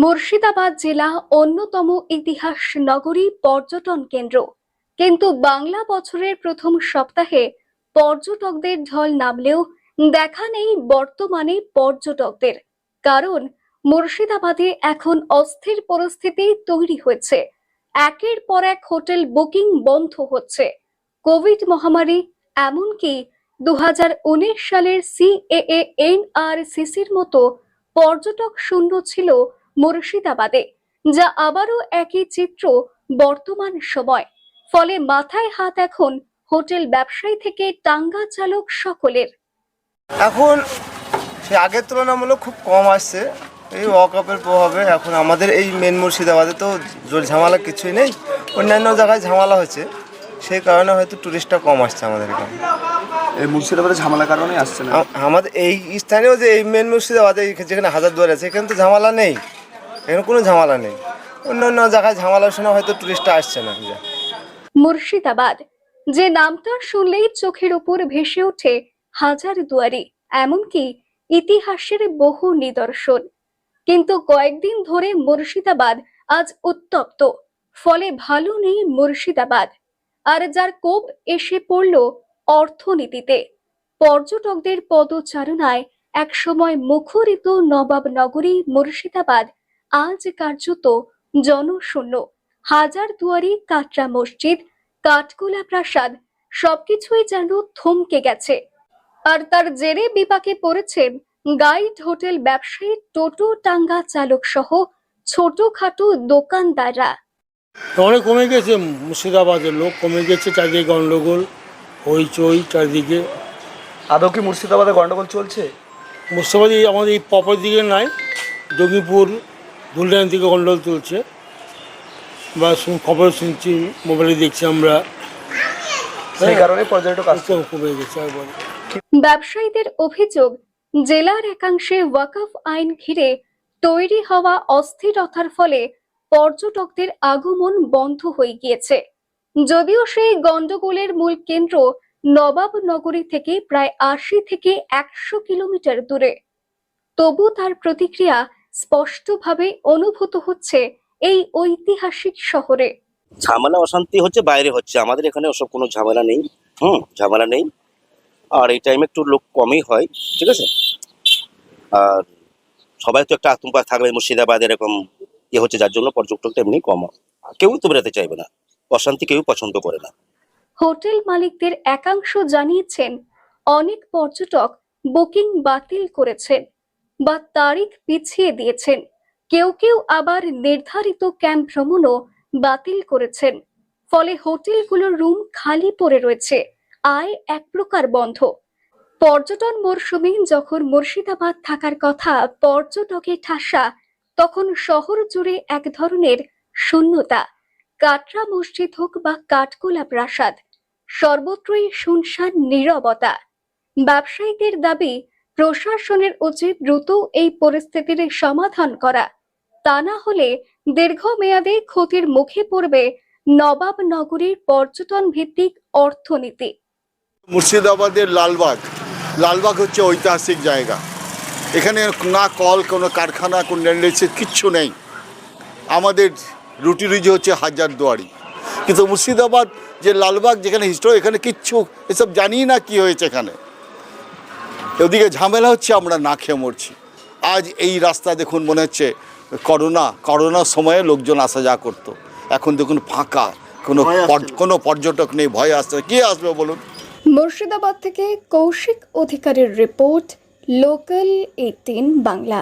মুর্শিদাবাদ জেলা অন্যতম ইতিহাস নগরী পর্যটন কেন্দ্র, কিন্তু বাংলা বছরের প্রথম সপ্তাহে পর্যটকদের ঢল নামলেও দেখা নেই বর্তমানে পর্যটকদের। কারণ মুর্শিদাবাদে এখন অস্থির পরিস্থিতি তৈরি হয়েছে। একের পর এক হোটেল বুকিং বন্ধ হচ্ছে। কোভিড মহামারী, এমনকি 2019 সালের সিএএ এনআরসিসির মতো পর্যটক শূন্য ছিল মুর্শিদাবাদে, যা আবারও একই চিত্র বর্তমান সময়। ফলে মাথায় হাত এখন হোটেল ব্যবসায়ী থেকে টাঙ্গা চালক সকলের। এখন সে আগের তুলনামূলক খুব কম আসছে। এই ওয়াকআপের প্রভাবে এখন আমাদের এই মেন মুর্শিদাবাদে তো ঝামেলা কিছুই নেই, অন্যান্য জায়গায় ঝামেলা হচ্ছে, সেই কারণে হয়তো টুরিস্টটা কম আসছে আমাদের এখানে। এই মুর্শিদাবাদে ঝামেলার কারণেই আসছে না। আমাদের এই স্থানীয় যে এই মেন মুর্শিদাবাদে যেখানে হাজারদুয়ারি আছে, এখানে তো ঝামেলা নেই, এখানে কোনো ঝামেলা নেই। অন্য অন্য জায়গায় ঝামেলার শুনে হয়তো টুরিস্টটা আসছে না। মুর্শিদাবাদ যে নামটা শুনলেই চোখের উপর ভেসে ওঠে হাজারদুয়ারি, এমনকি ইতিহাসের বহু নিদর্শন। কিন্তু কয়েকদিন ধরে মুর্শিদাবাদ আজ উত্তপ্ত। ফলে ভালো নেই মুর্শিদাবাদ, আর যার কোপ এসে পড়ল অর্থনীতিতে। পর্যটকদের পদচারণায় একসময় মুখরিত নবাবনগরী মুর্শিদাবাদ আজ কার্যত জনশূন্য। হাজারদুয়ারি, কাটরা মসজিদ, কাঠগোলা প্রাসাদ সবকিছুই যেন থমকে গেছে। আর তার জেরে বিপাকে পড়েছেন গাইড, হোটেল ব্যবসায়ী, টোটো, টাঙ্গা চালক সহ ছোটখাটো দোকানদাররা। অনেক কমে গেছে, মুর্শিদাবাদের লোক কমে গেছে, চারিদিকে গন্ডগোল হইচই চারিদিকে। আদৌ কি মুর্শিদাবাদে গন্ডগোল চলছে? মুর্শিদাবাদে আমাদের এই প্রপার দিকে নাই, জঙ্গিপুর ধুলডান দিকে গন্ডগোল চলছে, বা খবর শুনছি, মোবাইলে দেখছি আমরা, সেই কারণে পর্যটক আসছে। কমে গেছে। ব্যবসায়ীদের অভিযোগ, জেলার একাংশে ওয়াকফ আইন ঘিরে তৈরি হওয়া অস্থিরতার ফলে পর্যটকদের আগমন বন্ধ হয়ে গিয়েছে। যদিও সেই গন্ডগোলের মূল কেন্দ্র নবাবনগরী থেকে প্রায় 80 থেকে 100 কিলোমিটার দূরে, তবু তার প্রতিক্রিয়া স্পষ্টভাবে অনুভূত হচ্ছে এই ঐতিহাসিক শহরে। ঝামেলা অশান্তি হচ্ছে বাইরে হচ্ছে, আমাদের এখানে ওসব কোনো ঝামেলা নেই। ঝামেলা নেই। আর এই টাইমে একটু লোক কমই হয়, ঠিক আছে। আর সবাই তো একটা আতঙ্ক থাকবে, মুর্শিদাবাদ এরকম হচ্ছে, যার জন্য পর্যটকটা এমনি কম। কেউ তো বেরোতে চাইবে না, অশান্তি কেউ পছন্দ করে না। হোটেল মালিকদের একাংশ জানিয়েছেন অনেক পর্যটক বুকিং বাতিল করেছেন বা তারিখ পিছিয়ে দিয়েছেন। কেউ কেউ আবার নির্ধারিত ক্যাম্প ভ্রমণও বাতিল করেছেন। ফলে হোটেলগুলোর রুম খালি পড়ে রয়েছে, আয় এক প্রকার বন্ধ। পর্যটন মরশুমে যখন মুর্শিদাবাদ থাকার কথা পর্যটকের ঠাসা, তখন শহর জুড়ে এক ধরনের শূন্যতা। কাটরা মসজিদ হোক বা কাঠগোলা প্রাসাদ, সর্বত্রই শুনশান নীরবতা। ব্যবসায়ীদের দাবি, প্রশাসনের উচিত দ্রুত এই পরিস্থিতির সমাধান করা। তা না হলে দীর্ঘমেয়াদে ক্ষতির মুখে পড়বে নবাবনগরীর পর্যটন ভিত্তিক অর্থনীতি। মুর্শিদাবাদের লালবাগ হচ্ছে ঐতিহাসিক জায়গা। এখানে না কল, কোনো কারখানা, কোনো ইন্ডাস্ট্রি কিচ্ছু নেই। আমাদের রুটি রুজি হচ্ছে হাজারদুয়ারি। কিন্তু মুর্শিদাবাদ যে লালবাগ, যেখানে হিস্টোরি, এখানে কিচ্ছু এসব জানি না কি হয়েছে এখানে। ওদিকে ঝামেলা হচ্ছে, আমরা না খেয়ে মরছি। আজ এই রাস্তা দেখুন, মনে হচ্ছে করোনার সময়ে লোকজন আসা যাওয়া করতো, এখন দেখুন ফাঁকা, কোনো পর্যটক নেই, ভয় আসছে। কে আসবে বলুন? মুর্শিদাবাদ থেকে কৌশিক অধিকারীর রিপোর্ট, লোকাল 18 বাংলা।